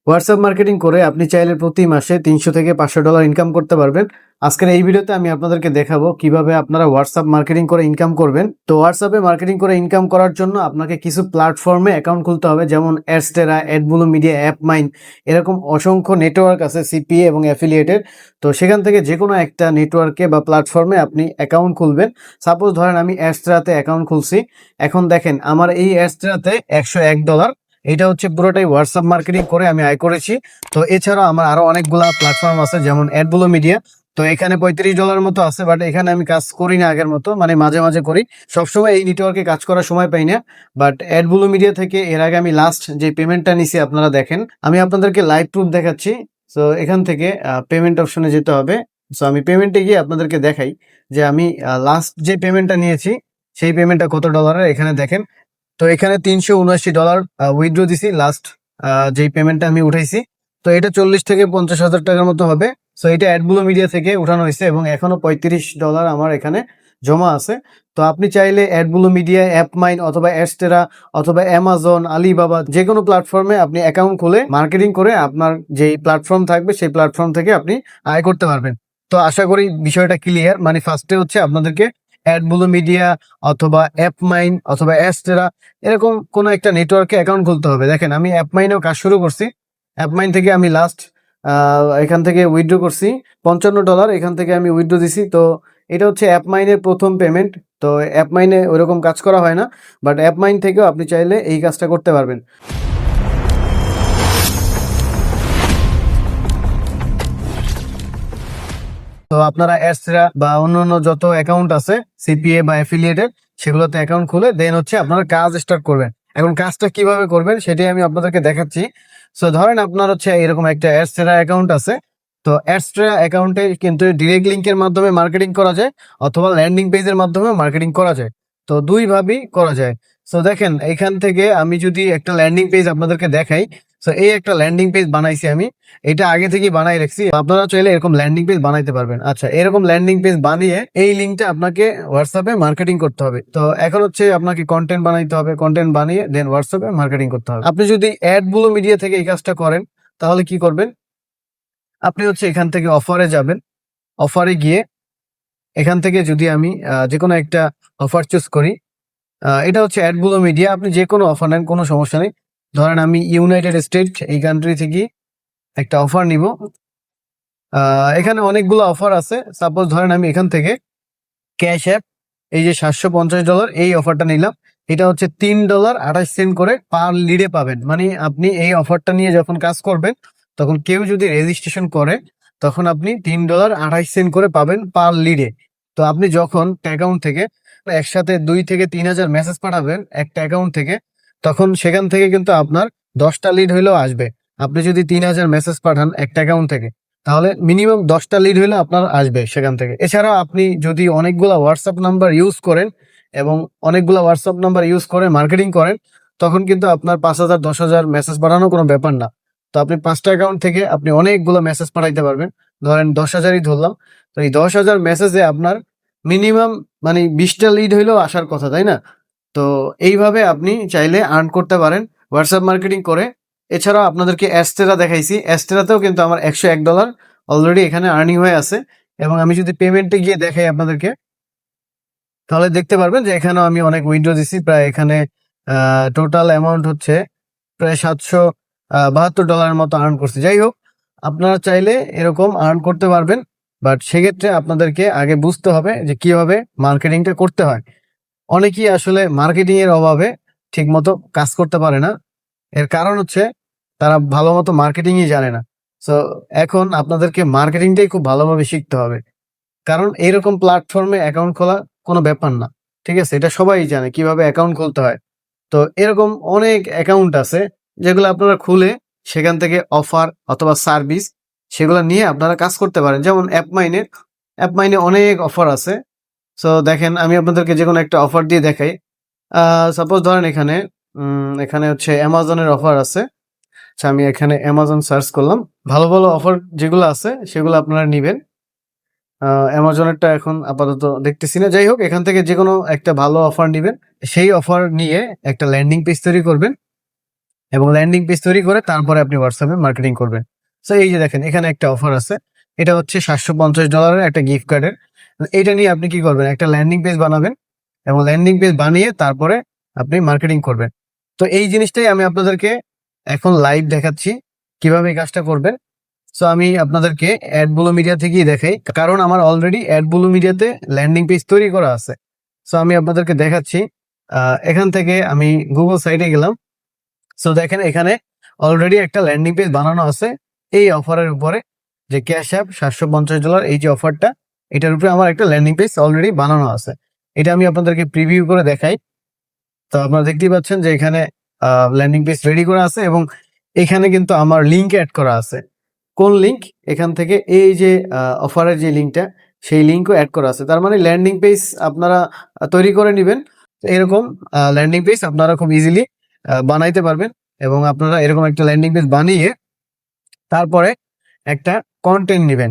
WhatsApp marketing করে আপনি চাইলে প্রতি মাসে ৩০০ থেকে $৫০০ ইনকাম করতে পারবেন। আজকের এই ভিডিওতে আমি আপনাদেরকে দেখাবো কিভাবে আপনারা হোয়াটসঅ্যাপ মার্কেটিং করে ইনকাম করবেন। তো হোয়াটসঅ্যাপে মার্কেটিং করে ইনকাম করার জন্য আপনাকে কিছু প্ল্যাটফর্মে অ্যাকাউন্ট খুলতে হবে, যেমন অ্যাডস্টেরা, অ্যাডব্লু মিডিয়া, অ্যাপমাইন, এরকম অসংখ্য নেটওয়ার্ক আছে সিপিএ এবং অ্যাফিলিয়েটেড। তো সেখান থেকে যে কোনো একটা নেটওয়ার্কে বা প্ল্যাটফর্মে আপনি অ্যাকাউন্ট খুলবেন। সাপোজ ধরেন আমি অ্যাডস্টেরাতে অ্যাকাউন্ট খুলছি। এখন দেখেন আমার এই অ্যাডস্টেরাতে $101, এটা হচ্ছে পুরোটাই হোয়াটসঅ্যাপ মার্কেটিং করে আমি আয় করেছি। তো এছাড়াও আমার আরো অনেকগুলা প্ল্যাটফর্ম আছে, যেমন অ্যাডব্লু মিডিয়া। তো এখানে $35 মতো আছে, বাট এখানে আমি কাজ করি না আগের মতো, মানে মাঝে মাঝে করি, সবসময় এই নেটওয়ার্কে কাজ করার সময় পাই না। বাট অ্যাডব্লু মিডিয়া থেকে এর আগে আমি লাস্ট যে পেমেন্টটা নিছি আপনারা দেখেন, আমি আপনাদেরকে লাইভ প্রুফ দেখাচ্ছি। তো এখান থেকে পেমেন্ট অপশনে যেতে হবে। সো আমি পেমেন্টে গিয়ে আপনাদেরকে দেখাই যে আমি লাস্ট যে পেমেন্টটা নিয়েছি সেই পেমেন্টটা কত ডলারের। এখানে দেখেন, তো এখানে $379 উইথড্র দিছি লাস্ট যেই পেমেন্টটা আমি উঠাইছি। তো এটা 40 থেকে 50,000 টাকার মতো হবে। সো এটা অ্যাডব্লু মিডিয়া থেকে উঠানো হয়েছে এবং এখনো $35 আমার এখানে জমা আছে। তো আপনি চাইলে অ্যাডব্লু মিডিয়া, অ্যাপমাইন অথবা অ্যাডস্টেরা অথবা অ্যামাজন, আলিবাবা যে কোনো প্ল্যাটফর্মে আপনি অ্যাকাউন্ট খুলে মার্কেটিং করে আপনার যেই প্ল্যাটফর্ম থাকবে সেই প্ল্যাটফর্ম থেকে আপনি আয় করতে পারবেন। তো আশা করি বিষয়টা ক্লিয়ার। মানে ফার্স্টে হচ্ছে আপনাদেরকে অ্যাডব্লু মিডিয়া অথবা অ্যাপমাইন অথবা অ্যাডস্টেরা এরকম কোনো একটা নেটওয়ার্কে অ্যাকাউন্ট খুলতে হবে। দেখেন আমি অ্যাপমাইনেও কাজ শুরু করছি। অ্যাপমাইন থেকে আমি লাস্ট এখান থেকে উইথড্র করছি $55, এখান থেকে আমি উইথড্র দিছি। তো এটা হচ্ছে অ্যাপমাইনের প্রথম পেমেন্ট। তো অ্যাপমাইনে ওইরকম কাজ করা হয় না, বাট অ্যাপমাইন থেকেও আপনি চাইলে এই কাজটা করতে পারবেন। তো আপনারা অ্যাডসরা বা অন্যান্য যত অ্যাকাউন্ট আছে সিপিএ বা অ্যাফিলিয়েটেড, সেগুলোতে অ্যাকাউন্ট খুলে দেন হচ্ছে আপনারা কাজ স্টার্ট করবেন। এখন কাজটা কিভাবে করবেন সেটাই আমি আপনাদেরকে দেখাচ্ছি। সো ধরেন আপনার হচ্ছে এরকম একটা অ্যাডস্টেরা অ্যাকাউন্ট আছে। তো অ্যাডস্টেরা অ্যাকাউন্টে কিন্তু ডিরেক্ট লিঙ্কের মাধ্যমে মার্কেটিং করা যায় অথবা ল্যান্ডিং পেজের মাধ্যমে মার্কেটিং করা যায়। তো দুইভাবেই করা যায়। সো দেখেন এখান থেকে আমি যদি একটা ল্যান্ডিং পেজ আপনাদেরকে দেখাই। সো এই একটা ল্যান্ডিং পেজ বানাইছি আমি, এটা আগে থেকে বানাই রাখছি। আপনারা চাইলে এরকম ল্যান্ডিং পেজ বানাইতে পারবেন। আচ্ছা, এরকম ল্যান্ডিং পেজ বানিয়ে এই লিঙ্কটা আপনাকে হোয়াটসঅ্যাপে মার্কেটিং করতে হবে। তো এখন হচ্ছে আপনাকে কন্টেন্ট বানাইতে হবে, কন্টেন্ট বানিয়ে দেন হোয়াটসঅ্যাপে মার্কেটিং করতে হবে। আপনি যদি অ্যাডব্লু মিডিয়া থেকে এই কাজটা করেন তাহলে কি করবেন, আপনি হচ্ছে এখান থেকে অফারে যাবেন। অফারে গিয়ে এখান থেকে যদি আমি যে কোনো একটা অফার চুজ করি, এটা হচ্ছে অ্যাডব্লু মিডিয়া, আপনি যে কোনো অফার নেন, কোনো সমস্যা নেই। ধরেন আমি ইউনাইটেড স্টেট এই কান্ট্রি থেকে একটা অফার নিব। এখানে অনেকগুলো অফার আছে। সাপোজ ধরেন আমি এখান থেকে ক্যাশ অ্যাপ, এই যে $750 এই অফারটা নিলাম। এটা হচ্ছে $3.28 করে পার লিডে পাবেন। মানে আপনি এই অফারটা নিয়ে যখন কাজ করবেন তখন কেউ যদি রেজিস্ট্রেশন করে তখন আপনি $3.28 করে পাবেন পার লিডে। তো আপনি যখন অ্যাকাউন্ট থেকে একসাথে 2 থেকে 3 হাজার মেসেজ পাঠাবেন একটা অ্যাকাউন্ট থেকে, তখন সেখান থেকে কিন্তু আপনার 10টা লিড হইলেও আসবে। আপনি যদি 3 হাজার মেসেজ পাঠান একটা অ্যাকাউন্ট থেকে, তাহলে মিনিমাম 10টা লিড হলে আপনার আসবে সেখান থেকে। এছাড়াও আপনি যদি অনেকগুলা হোয়াটসঅ্যাপ নাম্বার ইউজ করেন এবং অনেকগুলা হোয়াটসঅ্যাপ নাম্বার ইউজ করে মার্কেটিং করেন, তখন কিন্তু আপনার 5,000 10,000 মেসেজ পাঠানো কোনো ব্যাপার না। তো আপনি 5টা অ্যাকাউন্ট থেকে আপনি অনেকগুলো মেসেজ পাঠাইতে পারবেন। ধরেন 10,000ই ধরলাম। তো এই 10,000 মেসেজে আপনার মিনিমাম মানে 20টা লিড হইলেও আসার কথা, তাই না? তো এইভাবে আপনি চাইলে আর্ন করতে পারেন হোয়াটসঅ্যাপ মার্কেটিং করে। এছাড়াও আপনাদেরকে অ্যাস্টেরা দেখাইছি, অ্যাস্টেরাতেও কিন্তু আমার $101 অলরেডি এখানে আর্নিং হয়ে আছে। এবং আমি যদি পেমেন্টে গিয়ে দেখাই আপনাদেরকে, তাহলে দেখতে পারবেন যে এখানেও আমি অনেক উইথড্র দিছি। প্রায় এখানে টোটাল অ্যামাউন্ট হচ্ছে প্রায় $772 মতো আর্ন করছি। যাই হোক, আপনারা চাইলে এরকম আর্ন করতে পারবেন, বাট সেক্ষেত্রে আপনাদেরকে আগে বুঝতে হবে যে কিভাবে মার্কেটিংটা করতে হয়। অনেকেই আসলে মার্কেটিং এর অভাবে ঠিক মতো কাজ করতে পারে না। এর কারণ হচ্ছে তারা ভালো মতো মার্কেটিংই জানে না। সো এখন আপনাদেরকে মার্কেটিংটাই খুব ভালোভাবে শিখতে হবে, কারণ এইরকম প্ল্যাটফর্মে অ্যাকাউন্ট খোলা কোনো ব্যাপার না। ঠিক আছে, এটা সবাই জানে কিভাবে অ্যাকাউন্ট খুলতে হয়। তো এরকম অনেক অ্যাকাউন্ট আছে যেগুলো আপনারা খুলে সেখান থেকে অফার অথবা সার্ভিস সেগুলো নিয়ে আপনারা কাজ করতে পারেন। যেমন অ্যাপমাইনে অনেক অফার আছে। সো দেখেন আমি আপনাদেরকে যে কোনো একটা অফার দিয়ে দেখাই। সাপোজ ধরেন এখানে হচ্ছে অ্যামাজনের অফার আছে। আচ্ছা, আমি এখানে অ্যামাজন সার্চ করলাম। ভালো ভালো অফার যেগুলো আছে সেগুলো আপনারা নিবেন। অ্যামাজনেরটা এখন আপাতত দেখতেছি না। যাই হোক, এখান থেকে যে কোনো একটা ভালো অফার নিবেন। সেই অফার নিয়ে একটা ল্যান্ডিং পেজ তৈরি করবেন। এবং ল্যান্ডিং পেজ তৈরি করে তারপরে আপনি হোয়াটসঅ্যাপে মার্কেটিং করবেন। সো এই যে দেখেন এখানে একটা অফার আছে, এটা হচ্ছে $750 একটা গিফট কার্ডের। এটা নিয়ে আপনি কি করবেন, একটা ল্যান্ডিং পেজ বানাবেন এবং ল্যান্ডিং পেজ বানিয়ে তারপরে আপনি মার্কেটিং করবেন। তো এই জিনিসটাই আমি আপনাদেরকে এখন লাইভ দেখাচ্ছি কিভাবে এই কাজটা করবেন। সো আমি আপনাদেরকে অ্যাডব্লু মিডিয়া থেকেই দেখাই, কারণ আমার অলরেডি অ্যাডব্লু মিডিয়াতে ল্যান্ডিং পেজ তৈরি করা আছে। সো আমি আপনাদেরকে দেখাচ্ছি। এখান থেকে আমি গুগল সাইটে গেলাম। সো দেখেন এখানে অলরেডি একটা ল্যান্ডিং পেজ বানানো আছে এই অফারের উপরে, যে ক্যাশ অ্যাপ $750 এই যে অফারটা, এটার উপরে আমার একটা ল্যান্ডিং পেজ অলরেডি বানানো আছে। এটা আমি আপনাদেরকে প্রিভিউ করে দেখাই। তো আপনারা দেখতেই পাচ্ছেন যে এখানে ল্যান্ডিং পেজ রেডি করা আছে এবং এখানে কিন্তু আমার লিঙ্ক অ্যাড করা আছে। কোন লিঙ্ক? এখান থেকে এই যে অফারের যে লিঙ্কটা, সেই লিঙ্কও অ্যাড করা আছে। তার মানে ল্যান্ডিং পেজ আপনারা তৈরি করে নেবেন। এরকম ল্যান্ডিং পেজ আপনারা খুব ইজিলি বানাইতে পারবেন এবং আপনারা এরকম একটা ল্যান্ডিং পেজ বানিয়ে তারপরে একটা কন্টেন্ট নেবেন।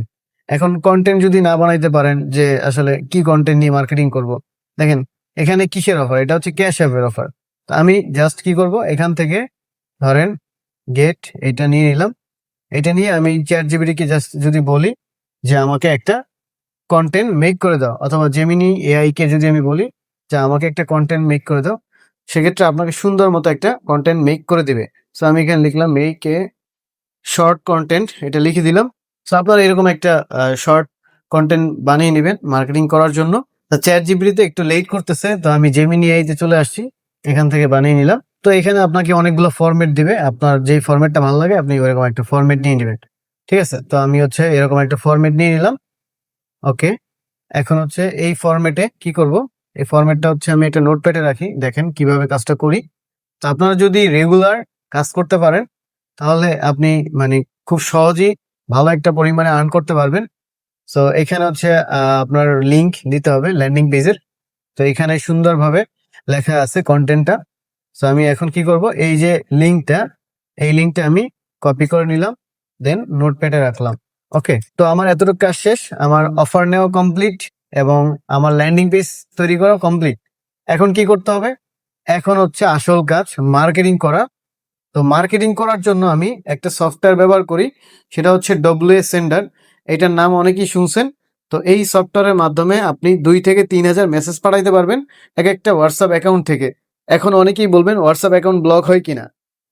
এখন কন্টেন্ট যদি না বানাইতে পারেন যে আসলে কি কন্টেন্ট নিয়ে মার্কেটিং করব, দেখেন এখানে কিসের অফার, এটা হচ্ছে ক্যাশ অ্যাপের অফার। তো আমি জাস্ট কি করব, এখান থেকে ধরেন গেট এটা নিয়ে নিলাম। এটা নিয়ে আমি চ্যাট জিপিটিকে জাস্ট যদি বলি যে আমাকে একটা কন্টেন্ট মেক করে দাও, অথবা জেমিনি এআই কে যদি আমি বলি যে আমাকে একটা কন্টেন্ট মেক করে দাও, সেক্ষেত্রে আপনাকে সুন্দর মতো একটা কন্টেন্ট মেক করে দিবে। সো আমি এখানে লিখলাম মেক এ শর্ট কন্টেন্ট, এটা লিখে দিলাম। সো আপনারা এরকম একটা শর্ট কন্টেন্ট বানিয়ে নেবেন মার্কেটিং করার জন্য। চ্যাট জিপিটিতে একটু লেট করতেছে, তো আমি জেমিনি এআই তে চলে আসছি, এখান থেকে বানিয়ে নিলাম। তো এখানে আপনাকে অনেকগুলো ফরম্যাট দিবে, আপনার যেই ফরম্যাটটা ভালো লাগে আপনি ওইরকম একটা ফরম্যাট নিয়ে নেবেন। ঠিক আছে, তো আমি হচ্ছে এরকম একটা ফরম্যাট নিয়ে নিলাম। ওকে, এখন হচ্ছে এই ফরম্যাটে কি করব, এই ফরম্যাটটা হচ্ছে আমি একটা নোটপ্যাডে রাখি, দেখেন কিভাবে কাজটা করি। তো আপনারা যদি রেগুলার কাজ করতে পারেন তাহলে আপনি মানে খুব সহজেই ভালো একটা পরিমাণে আর্ন করতে পারবেন। সো এখানে হচ্ছে আপনার লিংক দিতে হবে ল্যান্ডিং পেজের। তো এখানে সুন্দরভাবে লেখা আছে কন্টেন্টটা। সো আমি এখন কি করব, এই যে লিংকটা, এই লিংকটা আমি কপি করে নিলাম, দেন নোটপ্যাডে রাখলাম। ওকে, তো আমার এতটুকু কাজ শেষ, আমার অফার নেওয়া কমপ্লিট এবং আমার ল্যান্ডিং পেজ তৈরি করা কমপ্লিট। এখন কি করতে হবে? এখন হচ্ছে আসল কাজ, মার্কেটিং করা। তো মার্কেটিং করার জন্য আমি একটা সফটওয়্যার ব্যবহার করি, সেটা হচ্ছে WS সেন্ডার। এটার নাম অনেকেই শুনছেন। তো এই সফটওয়্যারের মাধ্যমে আপনি 2 থেকে 3 হাজার মেসেজ পাঠাইতে পারবেন এক একটা হোয়াটসঅ্যাপ অ্যাকাউন্ট থেকে। এখন অনেকেই বলবেন হোয়াটসঅ্যাপ অ্যাকাউন্ট ব্লক হয় কিনা।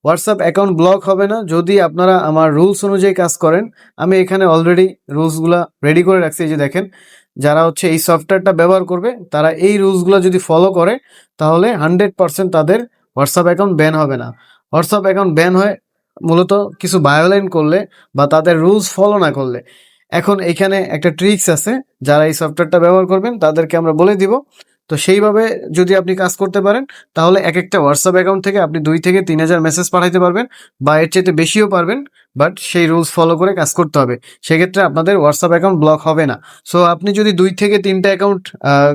হোয়াটসঅ্যাপ অ্যাকাউন্ট ব্লক হবে না যদি আপনারা আমার রুলস অনুযায়ী কাজ করেন। আমি এখানে অলরেডি রুলসগুলো রেডি করে রাখছি, এই যে দেখেন। যারা হচ্ছে এই সফটওয়্যারটা ব্যবহার করবে তারা এই রুলসগুলো যদি ফলো করে তাহলে 100% তাদের হোয়াটসঅ্যাপ অ্যাকাউন্ট ব্যান হবে না। হোয়াটসঅ্যাপ অ্যাকাউন্ট ব্যান হয় মূলত কিছু ভায়োলেট করলে বা তাদের রুলস ফলো না করলে। এখন এখানে একটা ট্রিক্স আছে, যারা এই সফটওয়্যারটা ব্যবহার করবেন তাদেরকে আমরা বলে দিব। তো সেইভাবে যদি আপনি কাজ করতে পারেন তাহলে এক একটা হোয়াটসঅ্যাপ অ্যাকাউন্ট থেকে আপনি 2 থেকে 3 হাজার মেসেজ পাঠাইতে পারবেন বা এর চাইতে বেশিও পারবেন। বাট সেই রুলস ফলো করে কাজ করতে হবে, সেক্ষেত্রে আপনাদের হোয়াটসঅ্যাপ অ্যাকাউন্ট ব্লক হবে না। সো আপনি যদি 2 থেকে 3টা অ্যাকাউন্ট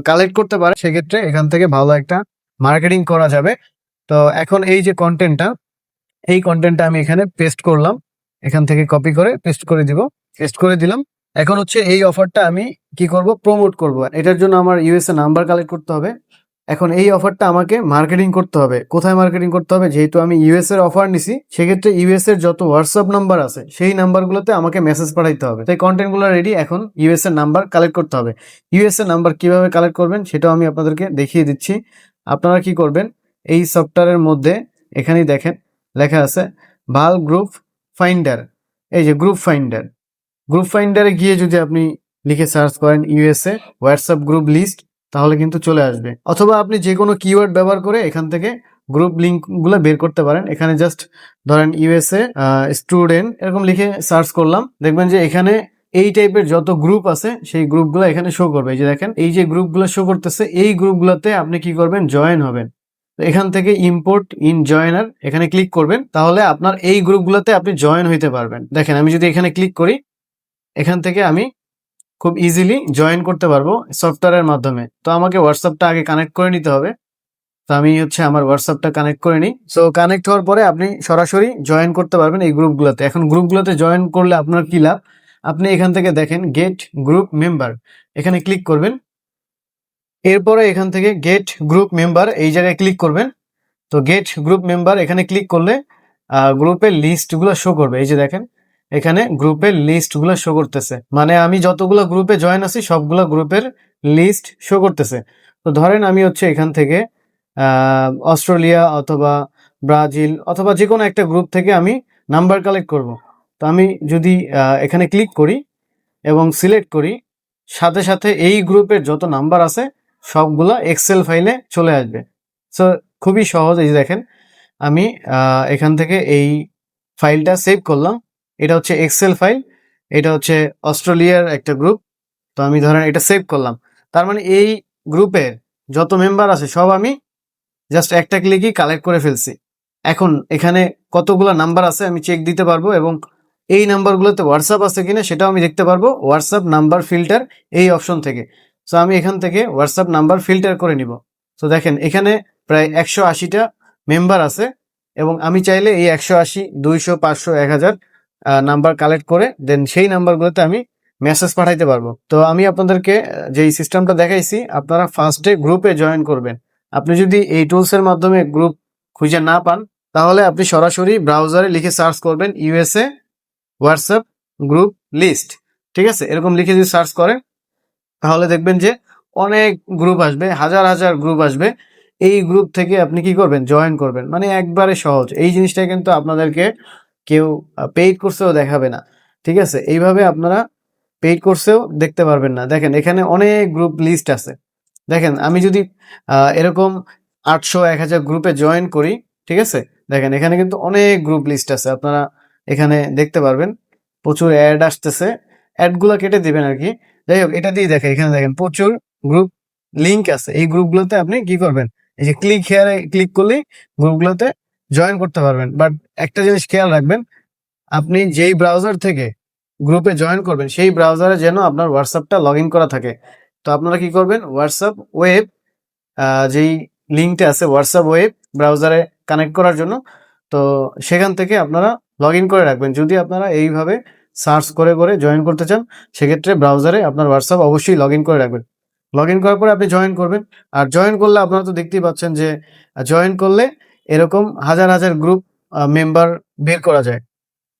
কালেক্ট করতে পারেন সেক্ষেত্রে এখান থেকে ভালো একটা মার্কেটিং করা যাবে। তো এখন এই যে কন্টেন্টটা, এই কন্টেন্টটা আমি এখানে পেস্ট করলাম, এখান থেকে কপি করে পেস্ট করে দিব, পেস্ট করে দিলাম। এখন হচ্ছে এই অফারটা আমি কি করব, প্রমোট করব। এটার জন্য আমার ইউএসএ নাম্বার কালেক্ট করতে হবে। এখন এই অফারটা আমাকে মার্কেটিং করতে হবে। কোথায় মার্কেটিং করতে হবে? যেহেতু আমি ইউএস এর অফার নিছি, সেক্ষেত্রে ইউএস এর যত হোয়াটসঅ্যাপ নাম্বার আছে সেই নাম্বারগুলোতে আমাকে মেসেজ পাঠাইতে হবে। তাই কন্টেন্টগুলো রেডি, এখন ইউএস এর নাম্বার কালেক্ট করতে হবে। ইউএস এর নাম্বার কিভাবে কালেক্ট করবেন সেটাও আমি আপনাদেরকে দেখিয়ে দিচ্ছি। আপনারা কি করবেন, এই সফটওয়্যারের মধ্যে এখানেই দেখেন লেখা আছে ভাল গ্রুপ ফাইন্ডার। এই যে গ্রুপ ফাইন্ডার, গ্রুপ ফাইন্ডারে গিয়ে যদি আপনি লিখে সার্চ করেন ইউএসএ হোয়াটসঅ্যাপ গ্রুপ লিস্ট, তাহলে কিন্তু চলে আসবে। অথবা আপনি যে কোনো কিওয়ার্ড ব্যবহার করে এখান থেকে গ্রুপ লিঙ্ক গুলো বের করতে পারেন। এখানে জাস্ট ধরেন ইউএসএ স্টুডেন্ট এরকম লিখে সার্চ করলাম, দেখবেন যে এখানে এই টাইপের যত গ্রুপ আছে সেই গ্রুপগুলো এখানে শো করবে। এই যে দেখেন এই যে গ্রুপগুলো শো করতেছে, এই গ্রুপগুলোতে আপনি কি করবেন, জয়েন হবেন। তো এখান থেকে ইম্পোর্ট ইন জয়েনার এখানে ক্লিক করবেন, তাহলে আপনার এই গ্রুপগুলোতে আপনি জয়েন হইতে পারবেন। দেখেন আমি যদি এখানে ক্লিক করি, এখান থেকে আমি খুব ইজিলি জয়েন করতে পারবো সফটওয়্যারের মাধ্যমে। তো আমাকে হোয়াটসঅ্যাপটা আগে কানেক্ট করে নিতে হবে। তো আমি হচ্ছে আমার হোয়াটসঅ্যাপটা কানেক্ট করে নিই। সো কানেক্ট হওয়ার পরে আপনি সরাসরি জয়েন করতে পারবেন এই গ্রুপগুলোতে। এখন গ্রুপগুলোতে জয়েন করলে আপনার কি লাভ, আপনি এখান থেকে দেখেন গেট গ্রুপ মেম্বার, এখানে ক্লিক করবেন। এরপরে এখান থেকে গেট গ্রুপ মেম্বার এই জায়গায় ক্লিক করবেন। তো গেট গ্রুপ মেম্বার এখানে ক্লিক করলে গ্রুপের লিস্টগুলো শো করবে। এই যে দেখেন এখানে গ্রুপের লিস্টগুলো শো করতেছে, মানে আমি যতগুলো গ্রুপে জয়েন আছি সবগুলো গ্রুপের লিস্ট শো করতেছে। তো ধরেন আমি হচ্ছে এখান থেকে অস্ট্রেলিয়া অথবা ব্রাজিল অথবা যে কোনো একটা গ্রুপ থেকে আমি নাম্বার কালেক্ট করব। তো আমি যদি এখানে ক্লিক করি এবং সিলেক্ট করি, সাথে সাথে এই গ্রুপের যত নাম্বার আছে সবগুলা এক্সেল ফাইলে চলে আসবে। সো খুবই সহজ। এই যে দেখেন আমি এখান থেকে এই ফাইলটা সেভ করলাম। এটা হচ্ছে এক্সেল ফাইল, এটা হচ্ছে অস্ট্রেলিয়ার একটা গ্রুপ। তো আমি ধরেন এটা সেভ করলাম, তার মানে এই গ্রুপের যত মেম্বার আছে সব আমি জাস্ট একটা ক্লিকই কালেক্ট করে ফেলছি। এখন এখানে কতগুলো নাম্বার আছে আমি চেক দিতে পারবো এবং এই নাম্বারগুলোতে হোয়াটসঅ্যাপ আছে কিনা সেটাও আমি দেখতে পারবো হোয়াটসঅ্যাপ নাম্বার ফিল্টার এই অপশন থেকে। সো আমি এখান থেকে হোয়াটসঅ্যাপ নাম্বার ফিল্টার করে নিব। তো দেখেন এখানে প্রায় 180টা মেম্বার আছে এবং আমি চাইলে এই 180, 200, 500, 1000 নাম্বার কালেক্ট করে দেন সেই নাম্বারগুলোতে আমি মেসেজ পাঠাইতে পারবো। তো আমি আপনাদেরকে যেই সিস্টেমটা দেখাইছি আপনারা ফার্স্টে গ্রুপে জয়েন করবেন। আপনি যদি এই টুলসের মাধ্যমে গ্রুপ খুঁজে না পান তাহলে আপনি সরাসরি ব্রাউজারে লিখে সার্চ করবেন ইউএসএ হোয়াটসঅ্যাপ গ্রুপ লিস্ট, ঠিক আছে? এরকম লিখে যদি সার্চ করেন তাহলে দেখবেন যে অনেক গ্রুপ আসবে, হাজার হাজার গ্রুপ আসবে। এই গ্রুপ থেকে আপনি কি করবেন, জয়েন করবেন, মানে একবারে সহজ। এই জিনিসটা কিন্তু আপনাদেরকে কেউ পেইড কোর্সেও দেখাবে না, ঠিক আছে? এইভাবে আপনারা পেইড কোর্সেও দেখতে পারবেন না। দেখেন এখানে অনেক গ্রুপ লিস্ট আছে। দেখেন আমি যদি এরকম 800, 1000 গ্রুপে জয়েন করি, ঠিক আছে? দেখেন এখানে কিন্তু অনেক গ্রুপ লিস্ট আছে, আপনারা এখানে দেখতে পারবেন। প্রচুর অ্যাড আসতেছে, অ্যাডগুলো কেটে দিবেন আর কি। যাই হোক, এটা দিয়ে দেখেন এখানে দেখেন প্রচুর গ্রুপ লিংক আছে। এই গ্রুপগুলোতে আপনি কি করবেন, এই যে ক্লিক হেয়ারে ক্লিক করলেই গ্রুপগুলোতে জয়েন করতে পারবেন। বাট একটা জিনিস খেয়াল রাখবেন, আপনি যেই ব্রাউজার থেকে গ্রুপে জয়েন করবেন সেই ব্রাউজারে যেন আপনার হোয়াটসঅ্যাপটা লগ ইন করা থাকে। তো আপনারা কি করবেন, হোয়াটসঅ্যাপ ওয়েব যেই লিঙ্কটা আছে হোয়াটসঅ্যাপ ওয়েব ব্রাউজারে কানেক্ট করার জন্য, তো সেখান থেকে আপনারা লগ ইন করে রাখবেন। যদি আপনারা এইভাবে সার্চ করে করে জয়েন করতে চান সেক্ষেত্রে ব্রাউজারে আপনার হোয়াটসঅ্যাপ অবশ্যই লগ ইন করে রাখবেন। লগ ইন করার পরে আপনি জয়েন করবেন। আর জয়েন করলে আপনারা তো দেখতেই পাচ্ছেন যে জয়েন করলে এরকম হাজার হাজার গ্রুপ মেম্বার বের করা যায়।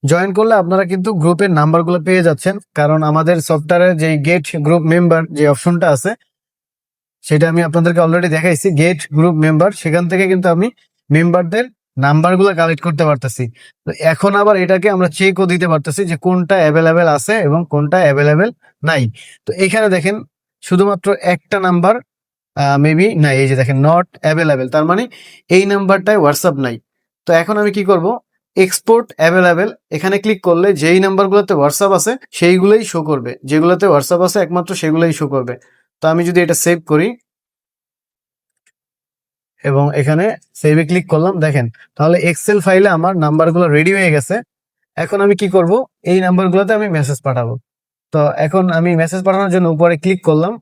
জয়েন করলে আপনারা কিন্তু গ্রুপের নাম্বারগুলো পেয়ে যাচ্ছেন, কারণ আমাদের সফটওয়্যারের যে গেট গ্রুপ মেম্বার যে অপশনটা আছে সেটা আমি আপনাদেরকে অলরেডি দেখাইছি। গেট গ্রুপ মেম্বার, সেখান থেকে কিন্তু আমি মেম্বারদের নাম্বারগুলো কালেক্ট করতে পারতেছি। তো এখন আবার এটাকে আমরা চেকও দিতে পারতেছি যে কোনটা অ্যাভেলেবেল আছে এবং কোনটা অ্যাভেলেবেল নাই। তো এখানে দেখেন শুধুমাত্র একটা নাম্বার মেবি নাই, এই যে দেখেন নট অ্যাভেলেবেল, তার মানে এই নাম্বারটায় হোয়াটসঅ্যাপ নাই। তো এখন আমি কি করব, এক্সপোর্ট অ্যাভেলেবেল এখানে ক্লিক করলে যেই নাম্বারগুলোতে হোয়াটসঅ্যাপ আছে সেইগুলোই শো করবে, যেগুলোতে হোয়াটসঅ্যাপ আছে একমাত্র সেগুলোই শো করবে। তো আমি যদি এটা সেভ করি এবং এখানে সেভে ক্লিক করলাম, দেখেন তাহলে এক্সেল ফাইলে আমার নাম্বারগুলো রেডি হয়ে গেছে। এখন আমি কি করব, এই নাম্বারগুলোতে আমি মেসেজ পাঠাবো। তো এখন আমি মেসেজ পাঠানোর জন্য উপরে ক্লিক করলাম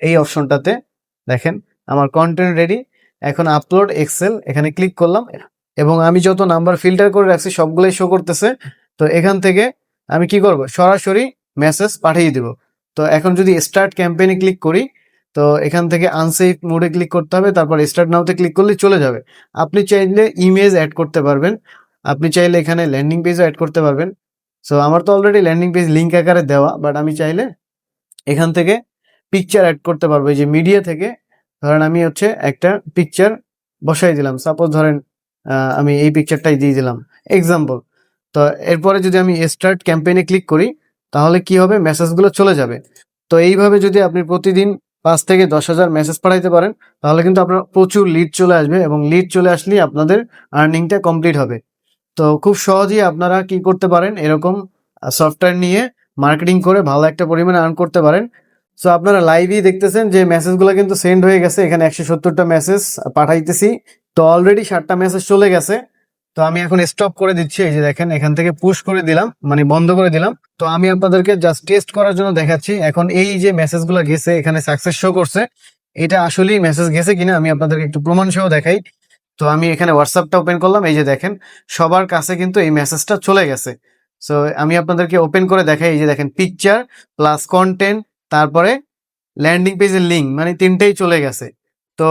এই অপশনটাতে, দেখেন আমার কন্টেন্ট রেডি। এখন আপলোড এক্সেল এখানে ক্লিক করলাম এবং আমি যত নাম্বার ফিল্টার করে রাখছি সবগুলোই শো করতেছে। তো এখান থেকে আমি কি করব, সরাসরি মেসেজ পাঠিয়ে দিব। তো এখন যদি স্টার্ট ক্যাম্পেইনে ক্লিক করি, তো এখান থেকে আনসেভ মোডে ক্লিক করতে হবে, তারপর স্টার্ট নাওতে ক্লিক করলে চলে যাবে। আপনি চাইলে ইমেজ অ্যাড করতে পারবেন, আপনি চাইলে এখানে ল্যান্ডিং পেজও অ্যাড করতে পারবেন। সো আমার তো অলরেডি ল্যান্ডিং পেজ লিঙ্ক আকারে দেওয়া, বাট আমি চাইলে এখান থেকে পিকচার অ্যাড করতে পারবো। এই যে মিডিয়া থেকে ধরেন আমি হচ্ছে একটা পিকচার বসাই দিলাম, সাপোজ ধরেন আমি এই পিকচারটাই দিয়ে দিলাম এক্সাম্পল। তো এরপরে যদি আমি স্টার্ট ক্যাম্পেইনে ক্লিক করি তাহলে কি হবে, মেসেজগুলো চলে যাবে। তো এইভাবে যদি আপনি প্রতিদিন 5 থেকে 10 হাজার মেসেজ পাঠাইতে পারেন তাহলে কিন্তু আপনার প্রচুর লিড চলে আসবে এবং লিড চলে আসলেই আপনাদের আর্নিংটা কমপ্লিট হবে। তো খুব সহজেই আপনারা কি করতে পারেন, এরকম সফটওয়্যার নিয়ে মার্কেটিং করে ভালো একটা পরিমাণে আর্ন করতে পারেন। সো আপনারা লাইভই দেখতেছেন যে মেসেজগুলো কিন্তু সেন্ড হয়ে গেছে, এখানে 170টা মেসেজ পাঠাইতেছি। তো অলরেডি 60টা মেসেজ চলে গেছে। তো আমি এখন স্টপ করে দিচ্ছি, এই যে দেখেন এখান থেকে পুশ করে দিলাম, মানে বন্ধ করে দিলাম। তো আমি আপনাদেরকে জাস্ট টেস্ট করার জন্য দেখাচ্ছি। এখন এই যে মেসেজগুলো গেছে এখানে সাকসেস শো করছে, এটা আসলেই মেসেজ গেছে কিনা আমি আপনাদেরকে একটু প্রমাণ সহ দেখাই। তো আমি এখানে হোয়াটসঅ্যাপটা ওপেন করলাম, এই যে দেখেন সবার কাছে কিন্তু এই মেসেজটা চলে গেছে। সো আমি আপনাদেরকে ওপেন করে দেখাই, এই যে দেখেন পিকচার প্লাস কন্টেন্ট তারপরে ল্যান্ডিং পেজের লিঙ্ক, মানে তিনটেই চলে গেছে। তো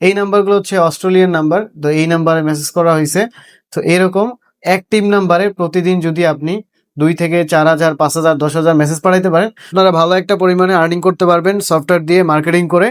এই নাম্বারগুলো হচ্ছে অস্ট্রেলিয়ান নাম্বার, তো এই নাম্বারে মেসেজ করা হয়েছে। তো এরকম অ্যাক্টিভ নাম্বারে প্রতিদিন যদি আপনি 2 থেকে 4,000, 5,000, 10,000 মেসেজ পাঠাইতে পারেন, আপনারা ভালো একটা পরিমাণে আর্নিং করতে পারবেন সফটওয়্যার দিয়ে মার্কেটিং করে।